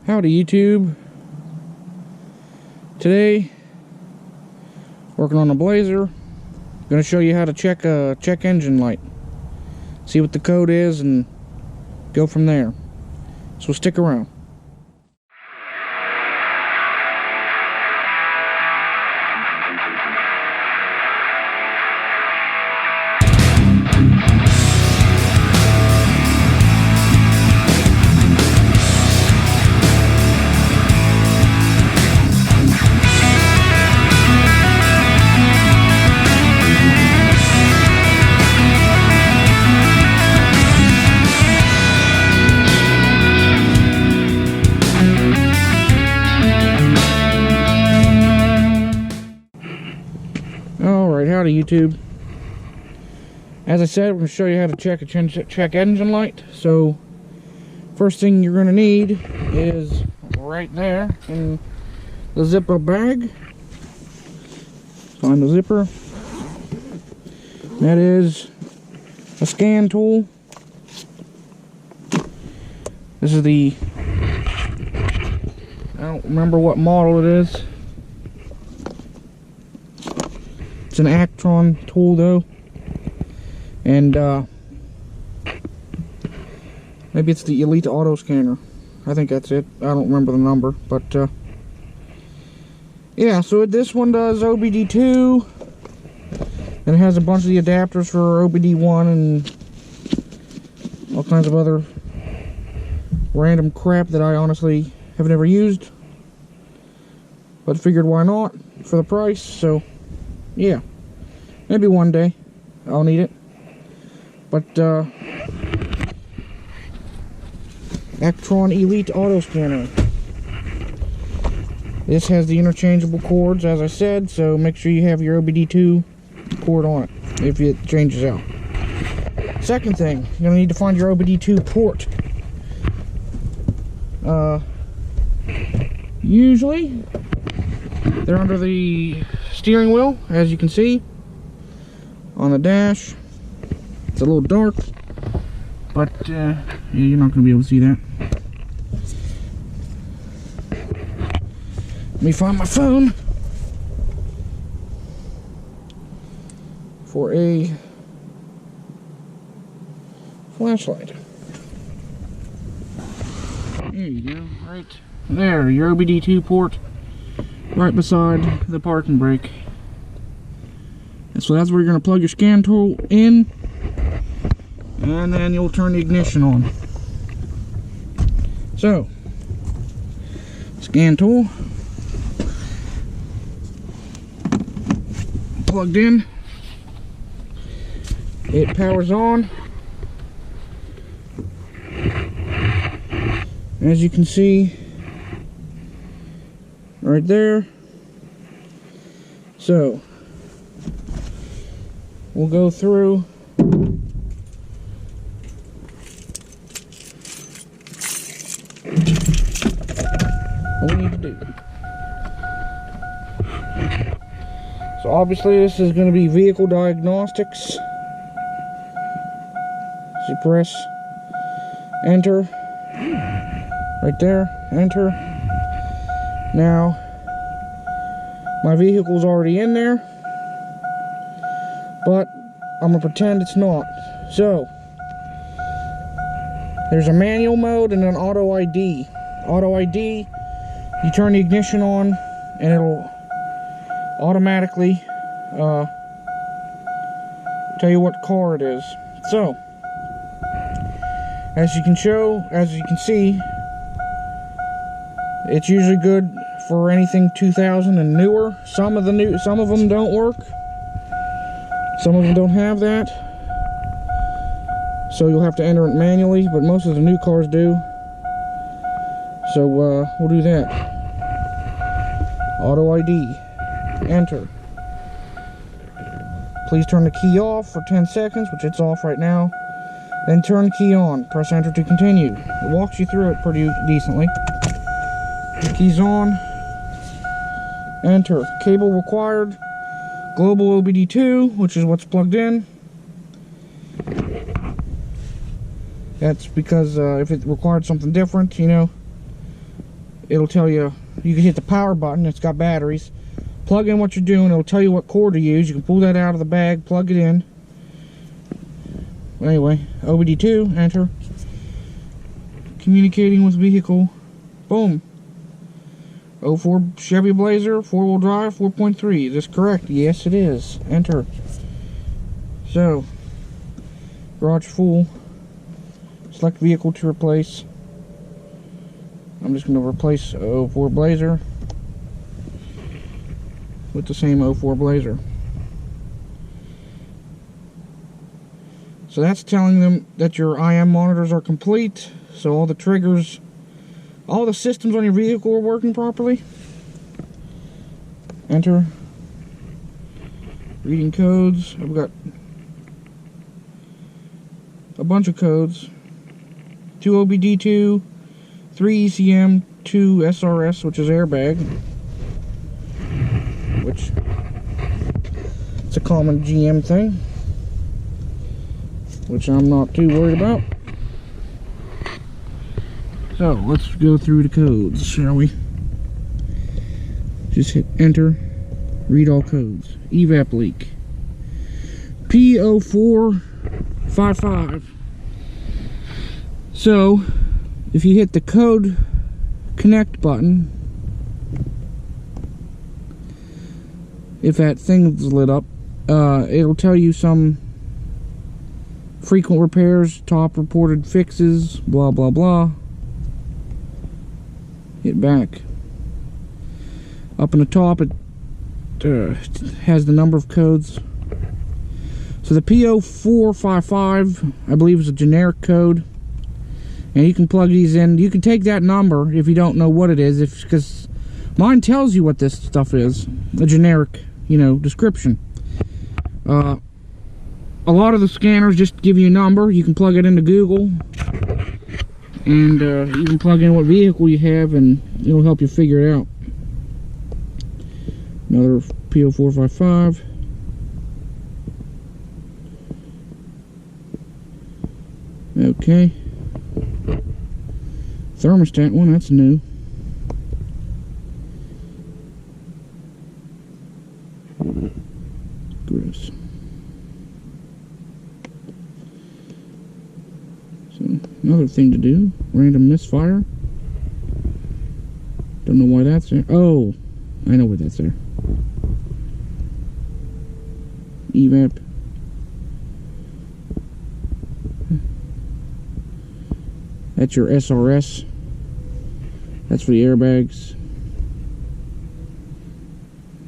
Howdy YouTube. Today, working on a Blazer. Going to show you how to check a check engine light. See what the code is and go from there. So stick around. Alright, howdy YouTube. As I said, we're going to show you how to check a check engine light. So, first thing you're going to need is right there in the zipper bag. Find the zipper. That is a scan tool. This is the, I don't remember what model it is. It's an Actron tool though, and maybe it's the Elite Auto Scanner. I think that's it. I don't remember the number, but yeah. So this one does OBD2, and it has a bunch of the adapters for OBD1 and all kinds of other random crap that I honestly have never used, but figured why not for the price. So yeah, maybe one day I'll need it. But Actron Elite Auto Scanner. This has the interchangeable cords, as I said, so make sure you have your OBD2 cord on it if it changes out. Second thing, you're gonna need to find your OBD2 port. Usually they're under the steering wheel, as you can see on the dash. It's a little dark, but yeah, you're not going to be able to see that. Let me find my phone for a flashlight. There you go, right there, your OBD2 port. Right beside the parking brake. And so that's where you're going to plug your scan tool in, and then you'll turn the ignition on. So, scan tool plugged in, it powers on. As you can see right there. So we'll go through what we need to do. So obviously this is going to be vehicle diagnostics. So you press enter right there, enter. Now, my vehicle's already in there, but I'm going to pretend it's not. So, there's a manual mode and an auto ID. Auto ID, you turn the ignition on and it'll automatically tell you what car it is. So, as you can see, it's usually good for anything 2000 and newer. Some of them don't work. Some of them don't have that. So you'll have to enter it manually, but most of the new cars do. So we'll do that. Auto ID. Enter. Please turn the key off for 10 seconds, which it's off right now. Then turn the key on. Press enter to continue. It walks you through it pretty decently. The key's on. Enter. Cable required. Global OBD2, which is what's plugged in. That's because if it required something different, you know, it'll tell you, you can hit the power button, it's got batteries. Plug in what you're doing, it'll tell you what cord to use. You can pull that out of the bag, plug it in. Anyway, OBD2, enter. Communicating with vehicle. Boom. 04 Chevy Blazer, 4-wheel drive, 4.3. Is this correct? Yes, it is. Enter. So, garage full. Select vehicle to replace. I'm just going to replace 04 Blazer with the same 04 Blazer. So that's telling them that your IM monitors are complete. So all the triggers, all the systems on your vehicle are working properly. Enter. Reading codes. I've got a bunch of codes. 2 OBD2, 3 ECM, 2 SRS, which is airbag. Which, it's a common GM thing, which I'm not too worried about. So, let's go through the codes, shall we? Just hit enter, read all codes. Evap leak. P0455. So, if you hit the code connect button, if that thing's lit up, it'll tell you some frequent repairs, top reported fixes, blah blah blah. Hit back. Up in the top, it has the number of codes. So the P0455, I believe, is a generic code, and you can plug these in. You can take that number if you don't know what it is, because mine tells you what this stuff is, a generic, you know, description. A lot of the scanners just give you a number. You can plug it into Google, and you can plug in what vehicle you have, and it'll help you figure it out. Another P0455. Okay. Thermostat one, that's new. Gross. So, another thing to do, random misfire. Don't know why that's there. Oh, I know why that's there. Evap. That's your SRS. That's for the airbags.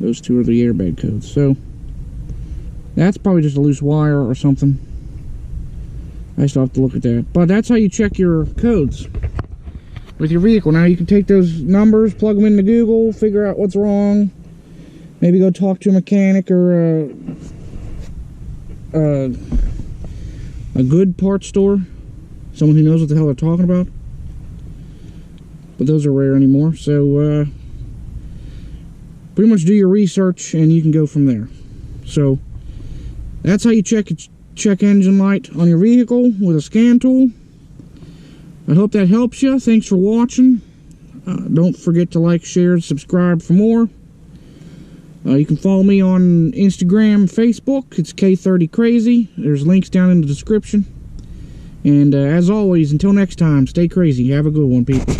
Those two are the airbag codes. So, that's probably just a loose wire or something. I still have to look at that. But that's how you check your codes with your vehicle. Now you can take those numbers, plug them into Google, figure out what's wrong. Maybe go talk to a mechanic or a good parts store. Someone who knows what the hell they're talking about. But those are rare anymore. So, pretty much do your research and you can go from there. So, that's how you check engine light on your vehicle with a scan tool. I hope that helps you. Thanks for watching. Don't forget to like, share, and subscribe for more. You can follow me on Instagram, Facebook. It's K30Crazy. There's links down in the description. And as always, until next time, stay crazy. Have a good one, people.